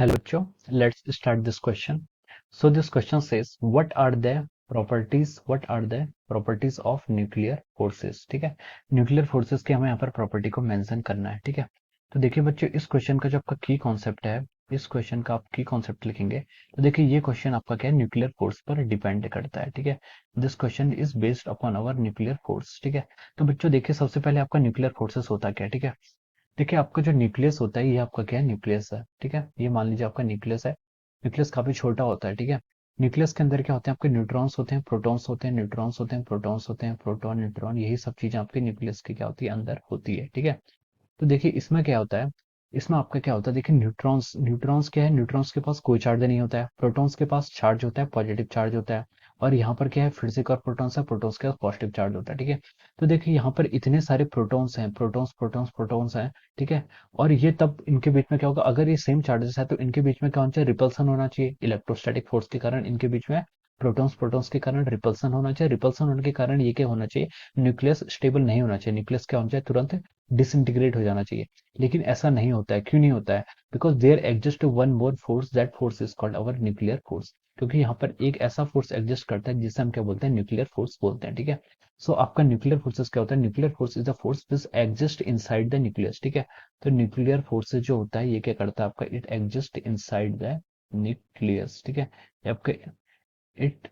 Hello, Cho. Let's start this question. So this question says, what are the properties of nuclear forces? ठीक है, nuclear forces के हमें यहाँ पर property को मेंशन करना है. ठीक है, तो देखिए बच्चों, इस क्वेश्चन का जो आपका की कॉन्सेप्ट है, इस क्वेश्चन का आप की कॉन्सेप्ट लिखेंगे तो देखिए ये क्वेश्चन आपका क्या है, न्यूक्लियर फोर्स पर डिपेंड करता है. ठीक है, this question is based upon our nuclear force. ठीक है, तो बच्चों देखिए सबसे पहले आपका न्यूक्लियर फोर्सेस होता क्या है. ठीक है, देखिए आपका जो न्यूक्लियस होता है ये आपका क्या है, न्यूक्लियस है. ठीक है, ये मान लीजिए आपका न्यूक्लियस है. न्यूक्लियस काफी छोटा होता है. ठीक है, न्यूक्लियस के अंदर क्या होते हैं, आपके न्यूट्रॉन्स होते हैं, प्रोटॉन्स होते हैं, न्यूट्रॉन्स होते हैं, प्रोटॉन्स होते हैं, प्रोटॉन न्यूट्रॉन, यही सब चीजें आपके न्यूक्लियस की क्या होती है, अंदर होती है. ठीक है, तो देखिए इसमें क्या होता है, इसमें आपका क्या होता है, देखिए न्यूट्रॉन्स न्यूट्रॉन्स क्या है, न्यूट्रॉन्स के पास कोई चार्ज नहीं होता है, प्रोटॉन्स के पास चार्ज होता है, पॉजिटिव चार्ज होता है. और यहाँ पर क्या है, फिर से एक और प्रोटॉन्स है, प्रोटॉन्स के पास पॉजिटिव चार्ज होता है. ठीक है, तो देखिए यहाँ पर इतने सारे प्रोटॉन्स हैं, प्रोटॉन्स प्रोटॉन्स प्रोटॉन्स हैं. ठीक है, और ये तब इनके बीच में क्या होगा, अगर ये सेम चार्जेस है तो इनके बीच में क्या होना चाहिए, रिपल्सन होना चाहिए. इलेक्ट्रोस्टैटिक फोर्स के कारण इनके बीच में प्रोटॉन्स प्रोटॉन्स के कारण रिपल्सन होना चाहिए. रिपल्सन होने के कारण ये क्या होना चाहिए, न्यूक्लियस स्टेबल नहीं होना चाहिए, न्यूक्लियस क्या होना चाहिए, तुरंत डिसइंटीग्रेट हो जाना चाहिए. लेकिन ऐसा नहीं होता है. क्यों नहीं होता है? Because there exist one more force, that force is called our nuclear force. क्योंकि यहाँ पर एक ऐसा फोर्स एग्जिस्ट करता है जिसे हम क्या बोलते हैं, न्यूक्लियर फोर्स बोलते हैं. ठीक है, सो आपका न्यूक्लियर फोर्सेस क्या होता है, nuclear force is the force which exist inside the nucleus. ठीक है, तो न्यूक्लियर फोर्सेस जो होता है ये क्या करता है आपका, it exist inside the nucleus. ठीक है, ये आपके it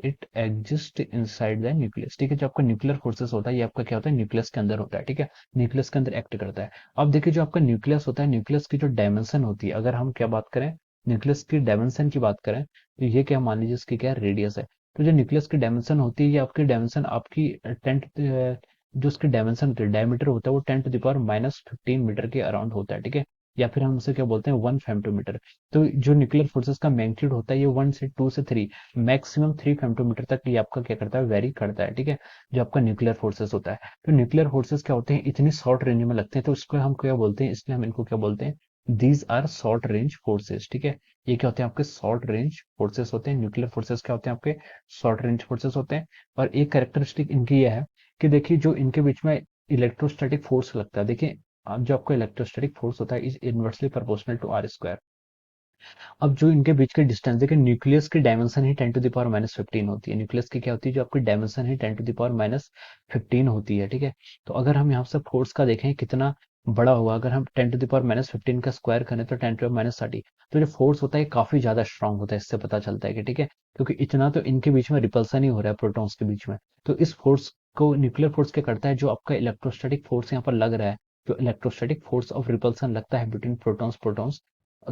it exist inside the nucleus. ठीक है, जो आपका न्यूक्लियर फोर्सेस होता है ये आपका क्या होता है, न्यूक्लियस के अंदर होता है. ठीक है, न्यूक्लियस के अंदर एक्ट करता है. अब देखिए जो आपका न्यूक्लियस होता है, न्यूक्लियस की जो डायमेंशन होती है, अगर हम क्या बात करें, न्यूक्लियस की डायमेंशन की बात करें, तो ये क्या मान लीजिए इसकी क्या रेडियस है. तो जो न्यूक्लियस की डायमेंशन होती है, ये आपकी डायमेंशन आपकी 10 जो उसकी डायमेंशन होती है, डायमीटर होता है, वो 10⁻⁻15 मीटर के अराउंड होता है. ठीक है, या फिर हम उसे क्या बोलते हैं, 1 फेम्टोमीटर. तो जो न्यूक्लियर फोर्सेस का मैग्नीट्यूड होता है ये 1 से 2 से 3, मैक्सिमम 3 फेम्टोमीटर तक ये आपका क्या करता है, वेरी करता है. ठीक है, जो आपका न्यूक्लियर फोर्सेस होता है, तो न्यूक्लियर फोर्सेस क्या होते हैं, इतनी शॉर्ट रेंज में लगते हैं, तो इसको हम क्या बोलते हैं, इसलिए हम इनको क्या बोलते हैं, these are short range forces. ठीक है, ये क्या होते हैं, आपके शॉर्ट रेंज फोर्सेस होते हैं. न्यूक्लियर फोर्सेस क्या होते हैं, आपके शॉर्ट रेंज फोर्सेस होते हैं. और एक कैरेक्टरिस्टिक इनकी यह है कि देखिए जो इनके बीच में इलेक्ट्रोस्टैटिक फोर्स लगता है, देखिए अब जो आपका इलेक्ट्रोस्टैटिक फोर्स होता है is inversely proportional to R square. अब जो इनके बीच के डिस्टेंस, देखिए न्यूक्लियस की डायमेंशन ही 10⁻⁻15 होती है. न्यूक्लियस की क्या होती है, जो आपकी डायमेंशन ही 10⁻⁻15 होती है. ठीक है, तो अगर हम यहाँ से फोर्स का देखें कितना बड़ा हुआ, अगर हम 10⁻⁻15 का स्क्वायर करें तो 10⁻30, तो जो फोर्स होता है काफी ज्यादा स्ट्रांग होता है. इससे पता चलता है कि ठीक है, क्योंकि इतना तो इनके बीच में रिपल्सन ही हो रहा है प्रोटॉन्स के बीच में. तो इस फोर्स को न्यूक्लियर फोर्स क्या करता है, जो आपका इलेक्ट्रोस्टैटिक फोर्स यहाँ पर लग रहा है, जो इलेक्ट्रोस्टैटिक फोर्स ऑफ रिपल्सन लगता है बिटवीन प्रोटॉन्स प्रोटॉन्स,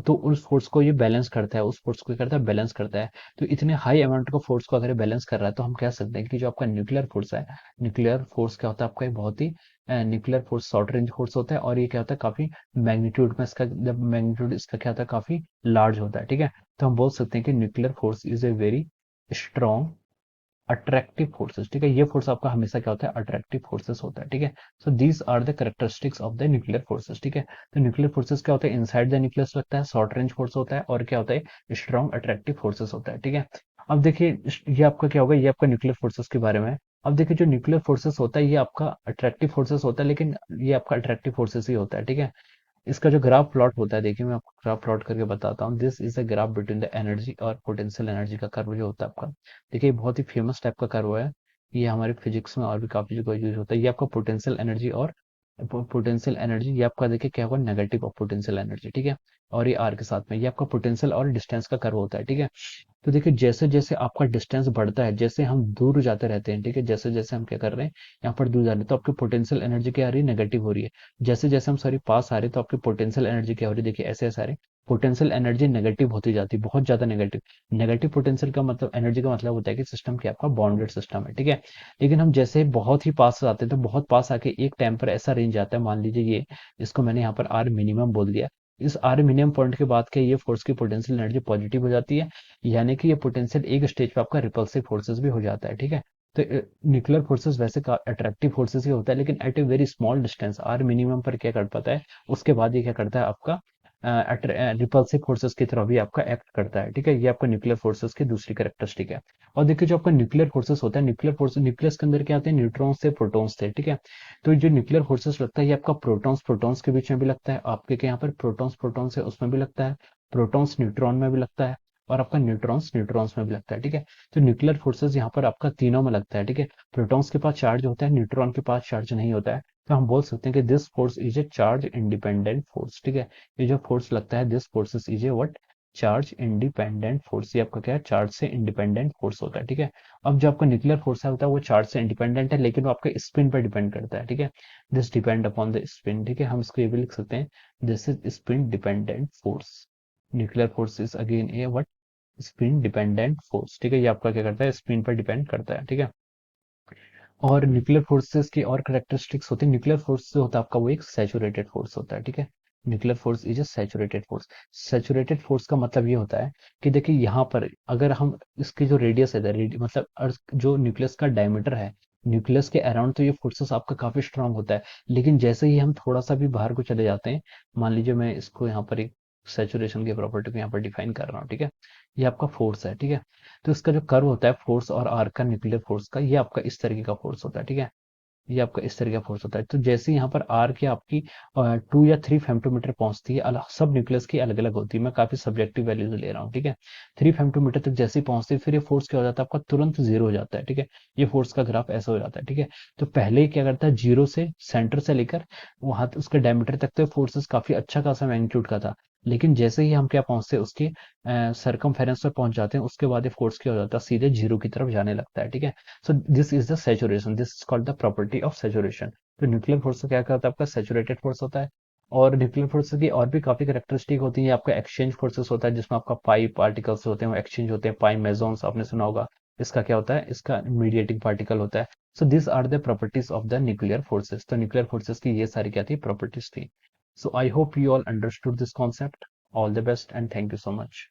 तो उस फोर्स को ये बैलेंस करता है, उस फोर्स को करता है, बैलेंस करता है. तो इतने हाई अमाउंट का फोर्स को अगर ये बैलेंस कर रहा है तो हम कह सकते हैं कि जो आपका न्यूक्लियर फोर्स है, न्यूक्लियर फोर्स क्या होता है आपका, एक बहुत ही nuclear force short range force होता है. और ये क्या होता है, काफी मैग्नीट्यूड में इसका, जब मैग्नीट्यूड इसका क्या होता है, काफी लार्ज होता है. ठीक है, तो हम बोल सकते हैं कि nuclear force is a very strong attractive forces. ठीक है, ये फोर्स आपका हमेशा क्या होता है, अट्रैक्टिव फोर्सेस होता है. ठीक है, so these are the characteristics of the nuclear forces. ठीक है, तो न्यूक्लियर फोर्सेस क्या होता है, इनसाइड द न्यूक्लियस लगता है, शॉर्ट रेंज फोर्स होता है, और क्या होता है, स्ट्रॉन्ग अट्रैक्टिव फोर्सेस होता है. ठीक है, अब देखिए ये आपका क्या होगा, ये आपका न्यूक्लियर फोर्सेस के बारे में है. अब देखिए जो न्यूक्लियर फोर्सेस होता है ये आपका अट्रैक्टिव फोर्सेस होता है, लेकिन ये आपका अट्रैक्टिव फोर्सेस ही होता है. ठीक है, इसका जो ग्राफ प्लॉट होता है, देखिए मैं आपको ग्राफ प्लॉट करके बताता हूँ. This is a graph between the energy और पोटेंशियल एनर्जी का कर्व जो होता है आपका. देखिए बहुत ही फेमस टाइप का कर्व है, ये हमारे फिजिक्स में और भी काफी जगह यूज होता है. ये आपका पोटेंशियल एनर्जी और पोटेंशियल एनर्जी, ये आपका देखिए क्या होगा, नेगेटिव ऑफ पोटेंशियल एनर्जी. ठीक है, और ये आर के साथ में ये आपका पोटेंशियल और डिस्टेंस का कर्व होता है. ठीक है, तो देखिए जैसे जैसे आपका डिस्टेंस बढ़ता है, जैसे हम दूर जाते रहते हैं, ठीक है, जैसे जैसे हम क्या कर रहे हैं, यहाँ पर दूर जा रहे हैं, तो आपकी पोटेंशियल एनर्जी क्या आ रही है, नेगेटिव हो रही है. जैसे जैसे हम सॉरी पास आ रहे हैं तो आपकी पोटेंशियल एनर्जी क्या हो रही है, देखिए ऐसे ऐसे आ रहे हैं, पोटेंशियल एनर्जी नेगेटिव होती जाती है, बहुत ज्यादा नेगेटिव. नेगेटिव पोटेंशियल का मतलब, एनर्जी का मतलब होता है कि सिस्टम क्या आपका बाउंडेड सिस्टम है. ठीक है, लेकिन हम जैसे बहुत ही पास आते हैं तो बहुत पास आके एक टाइम पर ऐसा रेंज आता है, मान लीजिए ये, इसको मैंने यहाँ पर आर मिनिमम बोल दिया. इस आर मिनिमम पॉइंट के बाद क्या, ये फोर्स की पोटेंशियल एनर्जी पॉजिटिव हो जाती है, यानी कि ये पोटेंशियल एक स्टेज पे आपका रिपल्सिव फोर्सेस भी हो जाता है. ठीक है, तो न्यूक्लियर फोर्सेस वैसे अट्रैक्टिव फोर्सेस ही होता है, लेकिन at a very small distance, R minimum पर क्या कर पाता है, उसके बाद ये क्या करता है आपका रिपल्सिव फोर्सेस की तरह भी आपका एक्ट करता है, ठीक है। ये आपका न्यूक्लियर फोर्सेस की दूसरी कैरेक्टरिस्टिक है। और देखिए जो आपका न्यूक्लियर फोर्सेस होता है, न्यूक्लियर फोर्सेस न्यूक्लियस के अंदर क्या आते हैं, न्यूट्रॉन्स से प्रोटॉन्स थे, ठीक है। तो जो न्यूक्लियर फोर्सेस लगता है ये आपका प्रोटॉन्स प्रोटॉन्स के बीच में भी लगता है, आपके यहाँ पर प्रोटॉन्स प्रोटॉन्स है उसमें भी लगता है, प्रोटॉन्स न्यूट्रॉन में भी लगता है, और आपका न्यूट्रॉन्स न्यूट्रॉन्स में भी लगता है, ठीक है। तो न्यूक्लियर फोर्सेस यहाँ पर आपका तीनों में लगता है, ठीक है। प्रोटॉन्स के पास चार्ज होता है, न्यूट्रॉन के पास चार्ज नहीं होता है। तो हम बोल सकते हैं कि this force is a charge independent force, ठीक है। ये जो फोर्स लगता है this forces is a what, charge independent force. ये आपका क्या है, चार्ज से इंडिपेंडेंट फोर्स होता है, ठीक है। अब जो आपका न्यूक्लियर फोर्स होता है वो चार्ज से इंडिपेंडेंट है, लेकिन वो आपके स्पिन पर डिपेंड करता है, ठीक है। This depend upon the spin, ठीक है। हम इसको ये भी लिख सकते हैं, this is spin dependent force. Nuclear force is again A what, spin dependent force, ठीक है। ये आपका क्या करता है, स्पिन पर डिपेंड करता है, ठीक है। और न्यूक्लियर फोर्सेस की और करेक्टरिस्टिक्स होती है, न्यूक्लियर फोर्स जो होता है आपका वो एक सैचुरेटेड फोर्स होता है, ठीक है। Nuclear force is a saturated force. Saturated force का मतलब ये होता है कि देखिए यहाँ पर अगर हम इसकी जो रेडियस है मतलब अर्थ जो न्यूक्लियस का डायमीटर है, न्यूक्लियस के अराउंड तो ये फोर्सेस आपका काफी स्ट्रांग होता है, लेकिन जैसे ही हम थोड़ा सा भी बाहर को चले जाते हैं, मान लीजिए मैं इसको यहाँ पर एक सैचुरेशन की प्रॉपर्टी को यहाँ पर डिफाइन कर रहा हूँ, ठीक है। ये आपका फोर्स है, ठीक है। तो इसका जो कर्व होता है फोर्स और आर का, न्यूक्लियर फोर्स का, ये आपका इस तरीके का फोर्स होता है, ठीक है। ये आपका इस तरह का फोर्स होता है। तो जैसे यहाँ पर आर की आपकी 2 या 3 फेम्टोमीटर पहुंचती है, सब न्यूक्लियस की अलग अलग होती है, मैं काफी सब्जेक्टिव वैल्यूज ले रहा हूँ, ठीक है। 3 फेम्टोमीटर तक जैसे ही पहुंचती है फिर ये फोर्स क्या हो जाता है आपका, तुरंत जीरो हो जाता है, ठीक है। ये फोर्स का ग्राफ ऐसा हो जाता है, ठीक है। तो पहले ही क्या करता है, जीरो से सेंटर से लेकर वहां उसके डायमीटर तक तो फोर्सेस काफी अच्छा खासा मैग्नीट्यूड का था, लेकिन जैसे ही हम क्या पहुंचते हैं उसके सरकमफेरेंस पर पहुंच जाते हैं, उसके बाद ये फोर्स क्या हो जाता है, सीधे जीरो की तरफ जाने लगता है, ठीक है। So this is the saturation, this is called the property of saturation. तो न्यूक्लियर फोर्स का क्या करता है, आपका सैचुरेटेड फोर्स होता है। और न्यूक्लियर फोर्स की और भी काफी कैरेक्टरिस्टिक होती है, आपका एक्सचेंज फोर्सेस होता है, जिसमें आपका पाई पार्टिकल्स होते हैं वो एक्सचेंज होते हैं, पाई मेसॉन्स आपने सुना होगा। इसका क्या होता है, इसका मीडिएटिंग पार्टिकल होता है। So this are the properties of the nuclear forces. तो न्यूक्लियर फोर्सेस की ये सारी क्या थी, प्रॉपर्टीज थी। So I hope you all understood this concept. All the best and thank you so much.